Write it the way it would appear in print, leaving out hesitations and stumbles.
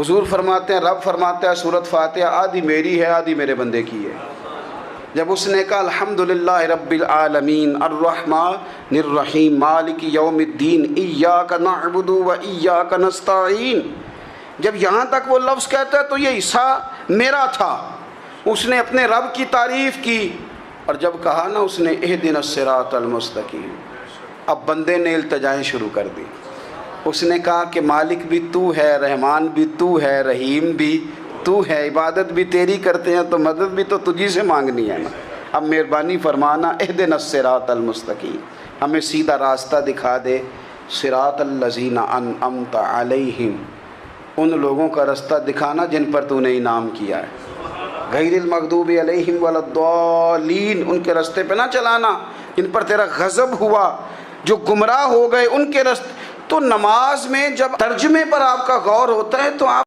حضور فرماتے ہیں، رب فرماتا ہے سورۃ فاتحہ آدھی میری ہے آدھی میرے بندے کی ہے۔ جب اس نے کہا الحمدللہ رب العالمین الرحمن الرحیم مالک یوم الدین ایاک نعبد و ایاک نستعین، جب یہاں تک وہ لفظ کہتا ہے تو یہ حصہ میرا تھا۔ اس نے اپنے رب کی تعریف کی، اور جب کہا نا اس نے اہدنا الصراط المستقیم، اب بندے نے التجائیں شروع کر دی۔ اس نے کہا کہ مالک بھی تو ہے، رحمان بھی تو ہے، رحیم بھی تو ہے، عبادت بھی تیری کرتے ہیں تو مدد بھی تو تجھی سے مانگنی ہے نا۔ اب مہربانی فرمانا اہدنا الصراط المستقیم، ہمیں سیدھا راستہ دکھا دے، صراط الذین انعمت علیہم، ان لوگوں کا راستہ دکھانا جن پر تو نے انعام کیا ہے، غیر المغضوب علیہم ولا الضالین، ان کے راستے پہ نہ چلانا جن پر تیرا غضب ہوا، جو گمراہ ہو گئے ان کے راستے۔ تو نماز میں جب ترجمے پر آپ کا غور ہوتا ہے تو آپ